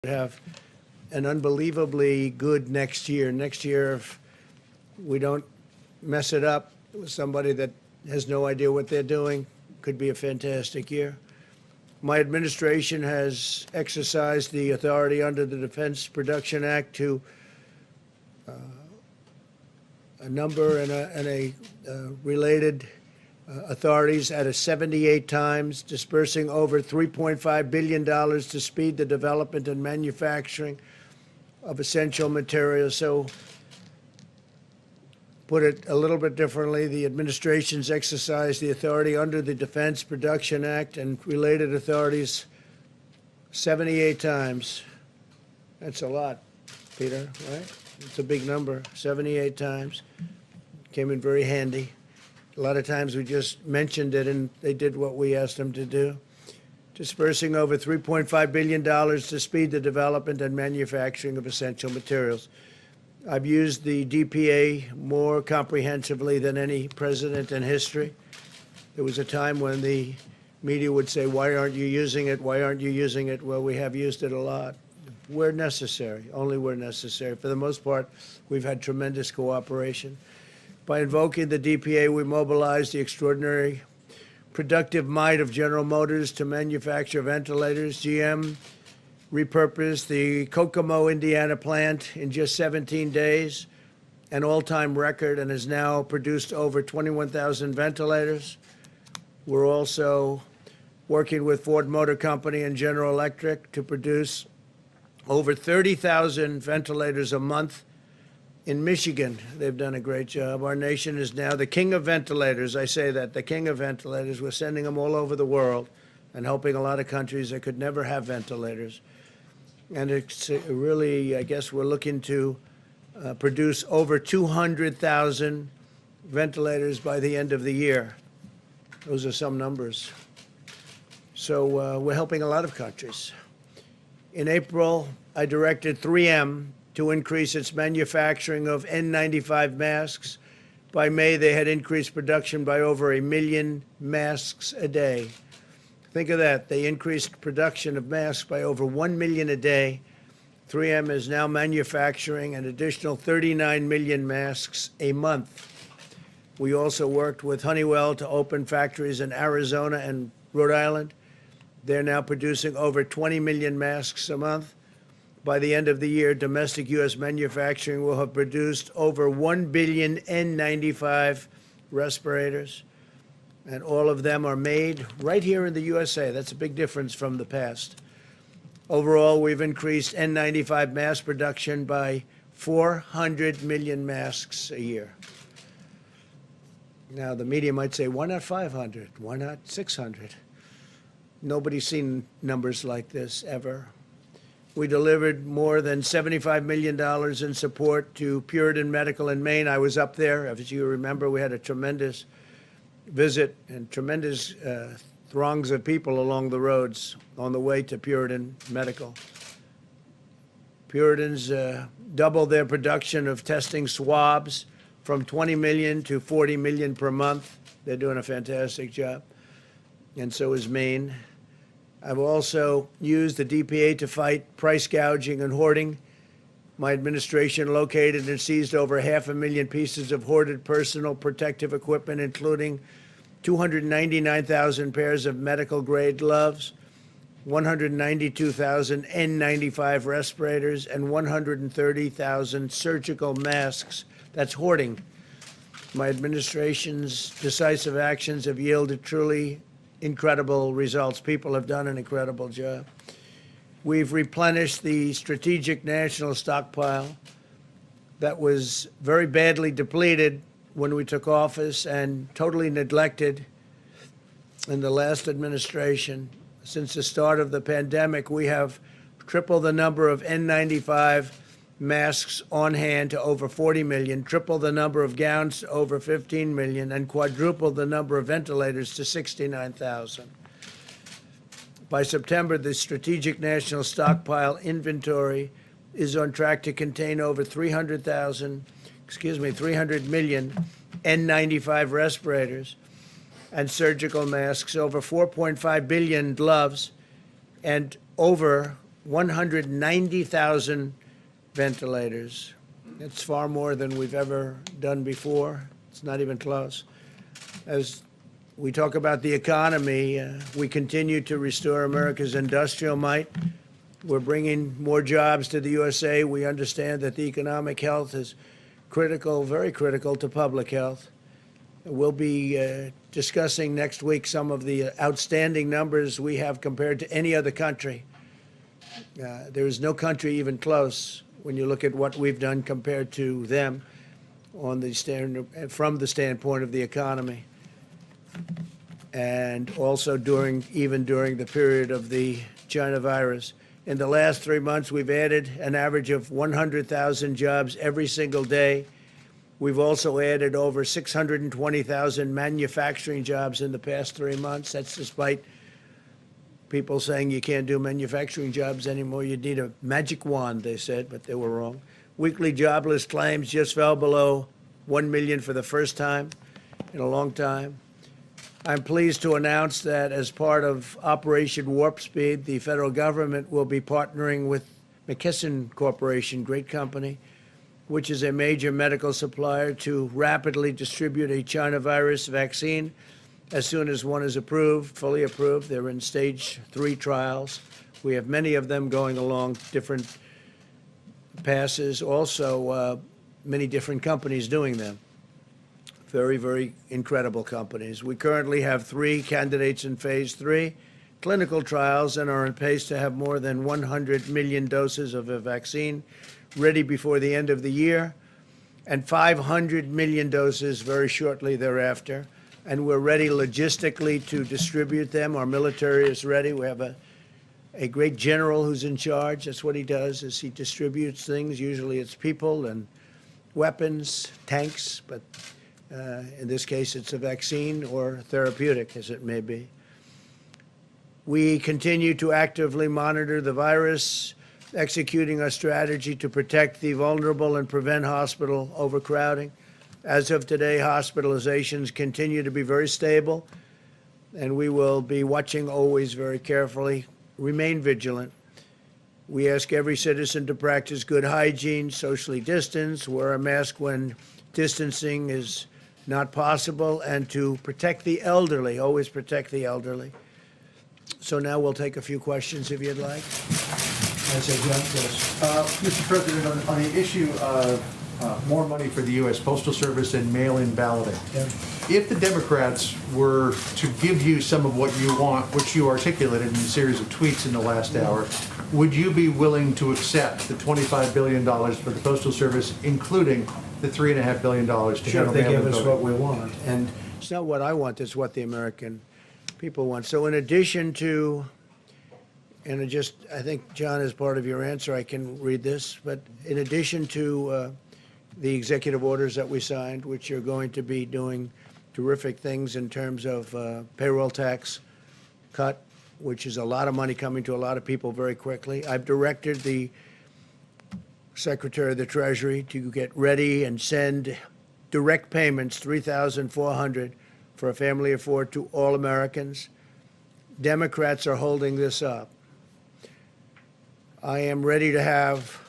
have an unbelievably good next year. Next year, if we don't mess it up with somebody that has no idea what they're doing, could be a fantastic year. My administration has exercised the authority under the Defense Production Act to a number and a related authorities at a 78 times, dispersing over $3.5 billion to speed the development and manufacturing of essential materials. So, put it a little bit differently, the administration's exercised the authority under the Defense Production Act and related authorities 78 times. That's a lot, Peter, right? It's a big number, 78 times. Came in very handy. A lot of times we just mentioned it and they did what we asked them to do. Dispersing over $3.5 billion to speed the development and manufacturing of essential materials. I've used the DPA more comprehensively than any president in history. There was a time when the media would say, why aren't you using it? Why aren't you using it? Well, we have used it a lot. Where necessary, only where necessary. For the most part, we've had tremendous cooperation. By invoking the DPA, we mobilized the extraordinary productive might of General Motors to manufacture ventilators. GM repurposed the Kokomo, Indiana plant in just 17 days, an all-time record, and has now produced over 21,000 ventilators. We're also working with Ford Motor Company and General Electric to produce over 30,000 ventilators a month. In Michigan, they've done a great job. Our nation is now the king of ventilators. I say that, the king of ventilators. We're sending them all over the world and helping a lot of countries that could never have ventilators. And it's really, I guess we're looking to produce over 200,000 ventilators by the end of the year. Those are some numbers. So we're helping a lot of countries. In April, I directed 3M to increase its manufacturing of N95 masks. By May, they had increased production by over 1 million masks a day. Think of that. They increased production of masks by over 1 million a day. 3M is now manufacturing an additional 39 million masks a month. We also worked with Honeywell to open factories in Arizona and Rhode Island. They're now producing over 20 million masks a month. By the end of the year, domestic U.S. manufacturing will have produced over 1 billion N95 respirators, and all of them are made right here in the USA. That's a big difference from the past. Overall, we've increased N95 mass production by 400 million masks a year. Now, the media might say, why not 500? Why not 600? Nobody's seen numbers like this ever. We delivered more than $75 million in support to Puritan Medical in Maine. I was up there. As you remember, we had a tremendous visit and tremendous throngs of people along the roads on the way to Puritan Medical. Puritans doubled their production of testing swabs from 20 million to 40 million per month. They're doing a fantastic job. And so is Maine. I've also used the DPA to fight price gouging and hoarding. My administration located and seized over 500,000 pieces of hoarded personal protective equipment, including 299,000 pairs of medical-grade gloves, 192,000 N95 respirators, and 130,000 surgical masks. That's hoarding. My administration's decisive actions have yielded truly incredible results. People have done an incredible job. We've replenished the strategic national stockpile that was very badly depleted when we took office and totally neglected in the last administration. Since the start of the pandemic, we have tripled the number of N95 masks on hand to over 40 million, tripled the number of gowns to over 15 million, and quadrupled the number of ventilators to 69,000. By September, the strategic national stockpile inventory is on track to contain over 300 million N95 respirators and surgical masks, over 4.5 billion gloves, and over 190,000 ventilators. It's far more than we've ever done before. It's not even close. As we talk about the economy, we continue to restore America's industrial might. We're bringing more jobs to the USA. We understand that the economic health is critical, very critical to public health. We'll be discussing next week some of the outstanding numbers we have compared to any other country. There is no country even close when you look at what we've done compared to them on the from the standpoint of the economy. And also even during the period of the China virus. In the last 3 months, we've added an average of 100,000 jobs every single day. We've also added over 620,000 manufacturing jobs in the past 3 months. That's despite people saying you can't do manufacturing jobs anymore. You need a magic wand, they said, but they were wrong. Weekly jobless claims just fell below 1 million for the first time in a long time. I'm pleased to announce that as part of Operation Warp Speed, the federal government will be partnering with McKesson Corporation, great company, which is a major medical supplier, to rapidly distribute a China virus vaccine as soon as one is approved, fully approved. They're in stage 3 trials. We have many of them going along different passes, also many different companies doing them. Very, very incredible companies. We currently have 3 candidates in phase 3 clinical trials and are on pace to have more than 100 million doses of a vaccine ready before the end of the year, and 500 million doses very shortly thereafter. And we're ready logistically to distribute them. Our military is ready. We have a great general who's in charge. That's what he does, is he distributes things. Usually it's people and weapons, tanks, but in this case, it's a vaccine or therapeutic, as it may be. We continue to actively monitor the virus, executing our strategy to protect the vulnerable and prevent hospital overcrowding. As of today, hospitalizations continue to be very stable, and we will be watching always very carefully. Remain vigilant. We ask every citizen to practice good hygiene, socially distance, wear a mask when distancing is not possible, and to protect the elderly, always protect the elderly. So now we'll take a few questions if you'd like. I say, John, yes. Mr. President, on the issue of more money for the U.S. Postal Service and mail-in balloting, Yeah. if the Democrats were to give you some of what you want, which you articulated in a series of tweets in the last hour, would you be willing to accept the $25 billion for the Postal Service, including the $3.5 billion to Sure, if handle they mail-in give us voting? what we want. And it's not what I want, it's what the American people want. So in addition to, and I think, John, as part of your answer, I can read this, but in addition to the executive orders that we signed, which are going to be doing terrific things in terms of payroll tax cut, which is a lot of money coming to a lot of people very quickly. I've directed the Secretary of the Treasury to get ready and send direct payments, $3,400 for a family of 4 to all Americans. Democrats are holding this up. I am ready to have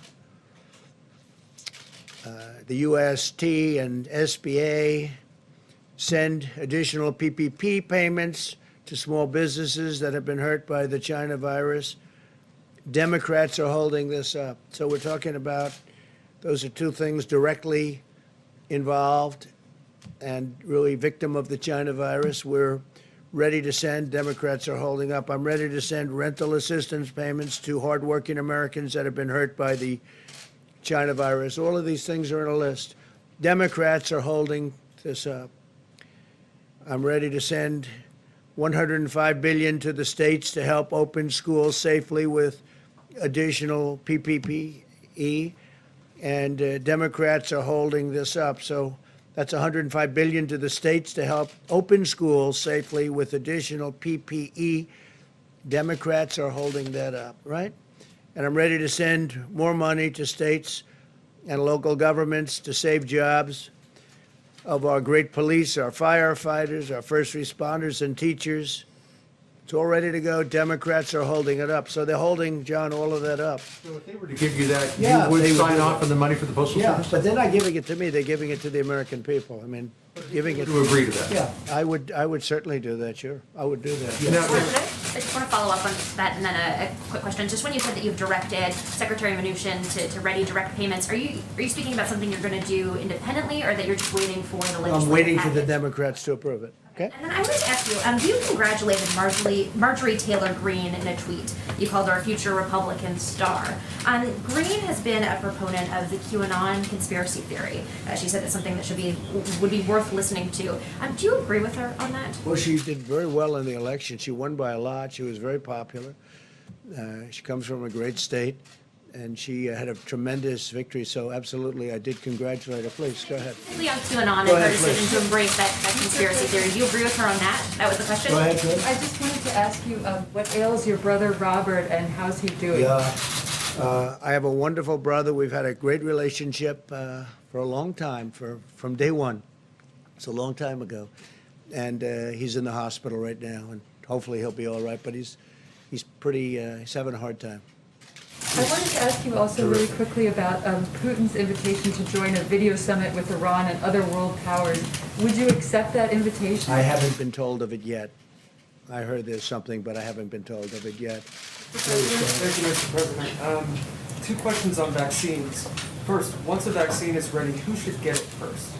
the UST and SBA send additional PPP payments to small businesses that have been hurt by the China virus. Democrats are holding this up. So we're talking about, those are 2 things directly involved and really victim of the China virus. We're ready to send, Democrats are holding up. I'm ready to send rental assistance payments to hardworking Americans that have been hurt by the China virus. All of these things are on a list. Democrats are holding this up. I'm ready to send $105 billion to the states to help open schools safely with additional PPE, and Democrats are holding this up. So that's $105 billion to the states to help open schools safely with additional PPE. Democrats are holding that up, right? And I'm ready to send more money to states and local governments to save jobs of our great police, our firefighters, our first responders and teachers, It's all ready to go. Democrats are holding it up. So they're holding, John, all of that up. So if they were to give you that, Yeah, you would they would sign do off that. on the money for the Postal Yeah, Service? but they're not giving it to me. They're giving it to the American people. I mean, giving it. To agree to that? Yeah, I would certainly do that, sure. I would do that. Now, I just want to follow up on that, and then a quick question. Just when you said that you've directed Secretary Mnuchin to ready direct payments, are you speaking about something you're going to do independently, or that you're just waiting for the legislative I'm waiting for the package? Democrats to approve it, okay? And then I wanted to ask you congratulated Marjorie Taylor Greene in a tweet. You called her a future Republican star. Greene has been a proponent of the QAnon conspiracy theory. She said it's something that would be worth listening to. Do you agree with her on that? Well, she did very well in the election. She won by a lot. She was very popular. She comes from a great state, and she had a tremendous victory. So absolutely, I did congratulate her. Please, go ahead. Specifically on QAnon Go and her ahead, decision please. to embrace that conspiracy theory. Do you agree with her on that? That was the question? Go ahead, Chris. I just wanted to ask you, what ails your brother Robert and how's he doing? Yeah, I have a wonderful brother. We've had a great relationship for a long time, from day one. It's a long time ago. And he's in the hospital right now, and hopefully he'll be all right, but he's having a hard time. I wanted to ask you also really quickly about Putin's invitation to join a video summit with Iran and other world powers. Would you accept that invitation? I haven't been told of it yet. I heard there's something, but I haven't been told of it yet. Thank you, Mr. President. Two questions on vaccines. First, once a vaccine is ready, who should get it first?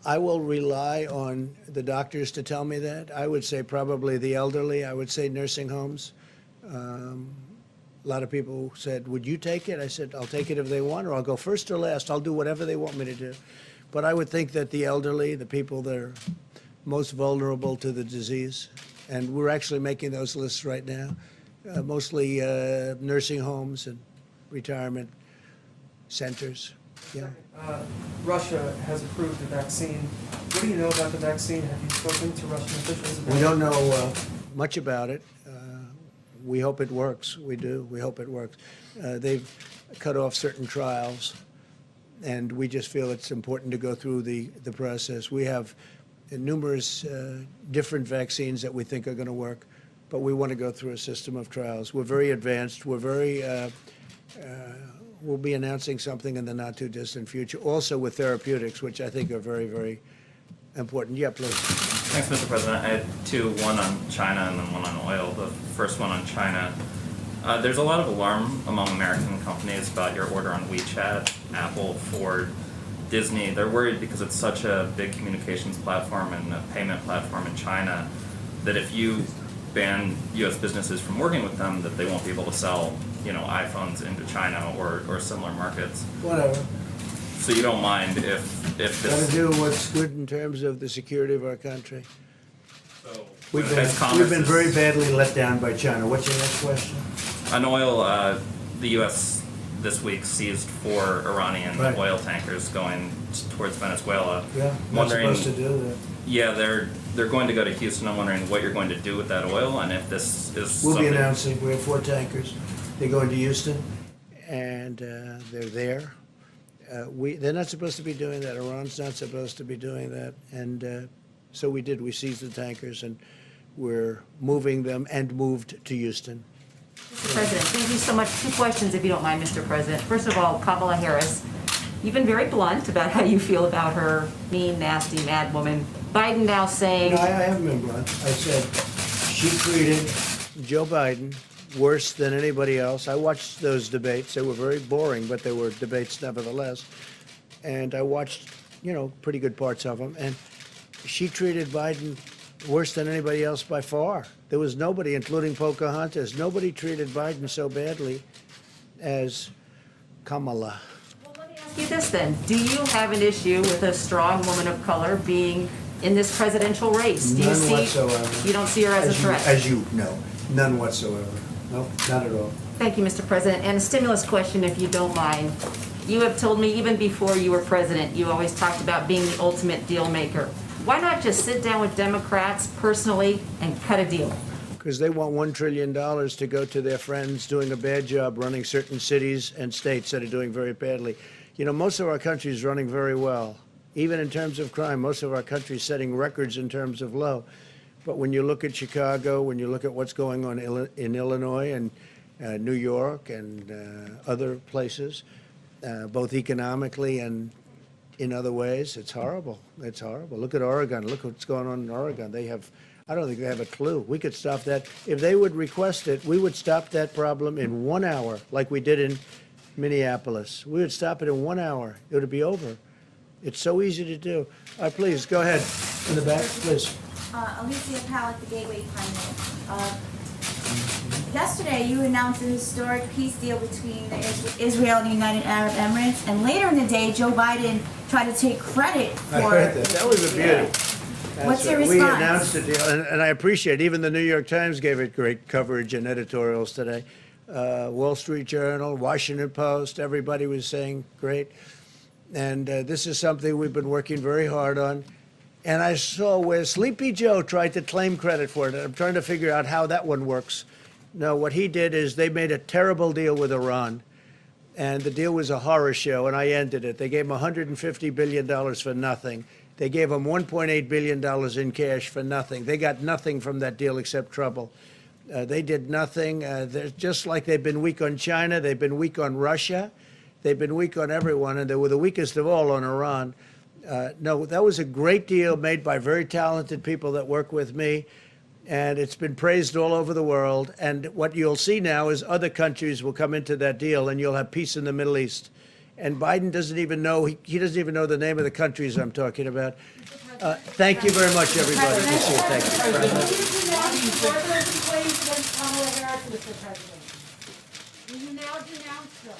I will rely on the doctors to tell me that. I would say probably the elderly. I would say nursing homes. A lot of people said, would you take it? I said, I'll take it if they want, or I'll go first or last. I'll do whatever they want me to do. But I would think that the elderly, the people that are most vulnerable to the disease, and we're actually making those lists right now, mostly nursing homes and retirement centers. Yeah. Russia has approved the vaccine. What do you know about the vaccine? Have you spoken to Russian officials about it? We don't know much about it. We hope it works. We do. We hope it works. They've cut off certain trials, and we just feel it's important to go through the process. We have numerous different vaccines that we think are going to work, but we want to go through a system of trials. We're very advanced. We'll be announcing something in the not-too-distant future, also with therapeutics, which I think are very, very important. Yeah, please. Thanks, Mr. President. I had two, one on China and then one on oil. The first one on China. There's a lot of alarm among American companies about your order on WeChat, Apple, Ford, Disney. They're worried because it's such a big communications platform and a payment platform in China that if you ban U.S. businesses from working with them, that they won't be able to sell, iPhones into China or similar markets. Whatever. So you don't mind if Got this. to do what's good in terms of the security of our country. So, We've as commerce been is- very badly let down by China. What's your next question? On oil, the U.S. this week seized 4 Iranian Right. oil tankers going towards Venezuela. Yeah, not Wondering, supposed to do that. yeah, they're going to go to Houston. I'm wondering what you're going to do with that oil and if this is We'll be something. announcing, we have 4 tankers. They're going to Houston, and they're there. They're not supposed to be doing that. Iran's not supposed to be doing that. And so we did. We seized the tankers, and we're moving them and moved to Houston. Mr. President, thank you so much. 2 questions, if you don't mind, Mr. President. First of all, Kamala Harris, you've been very blunt about how you feel about her mean, nasty, mad woman. Biden now saying, No, I haven't been blunt. I said she treated Joe Biden worse than anybody else. I watched those debates. They were very boring, but they were debates nevertheless. And I watched, pretty good parts of them. And she treated Biden worse than anybody else by far. There was nobody, including Pocahontas, nobody treated Biden so badly as Kamala. well, let me ask you this then. Do you have an issue with a strong woman of color being in this presidential race? Do you None see, whatsoever. You don't see her as a threat? As you know, none whatsoever. No, not at all. Thank you, Mr. President. And a stimulus question, if you don't mind. You have told me even before you were president, you always talked about being the ultimate deal maker. Why not just sit down with Democrats personally and cut a deal? Because they want $1 trillion to go to their friends doing a bad job running certain cities and states that are doing very badly. Most of our country is running very well. Even in terms of crime, most of our country is setting records in terms of low. But when you look at Chicago, when you look at what's going on in Illinois and New York and other places, both economically and in other ways, it's horrible. It's horrible. Look at Oregon. Look what's going on in Oregon. I don't think they have a clue. We could stop that. If they would request it, we would stop that problem in 1 hour, like we did in Minneapolis. We would stop it in 1 hour. It would be over. It's so easy to do. Please, go ahead. In the back, please. Alicia Powell at the Gateway Pioneer. Yesterday, you announced a historic peace deal between Israel and the United Arab Emirates, and later in the day, Joe Biden tried to take credit for. I heard that. That was a beauty. What's your We response? announced the deal, and I appreciate it. Even the New York Times gave it great coverage and editorials today. Wall Street Journal, Washington Post, everybody was saying great. And this is something we've been working very hard on. And I saw where Sleepy Joe tried to claim credit for it. I'm trying to figure out how that one works. No, what he did is they made a terrible deal with Iran. And the deal was a horror show, and I ended it. They gave him $150 billion for nothing. They gave him $1.8 billion in cash for nothing. They got nothing from that deal except trouble. They did nothing. They're just like they've been weak on China. They've been weak on Russia. They've been weak on everyone, and they were the weakest of all on Iran. No, that was a great deal made by very talented people that work with me, and it's been praised all over the world. And what you'll see now is other countries will come into that deal, and you'll have peace in the Middle East. And Biden doesn't even know, he doesn't even know the name of the countries I'm talking about. Thank you very much, everybody. We'll see you. Thank you. Will you now denounce them?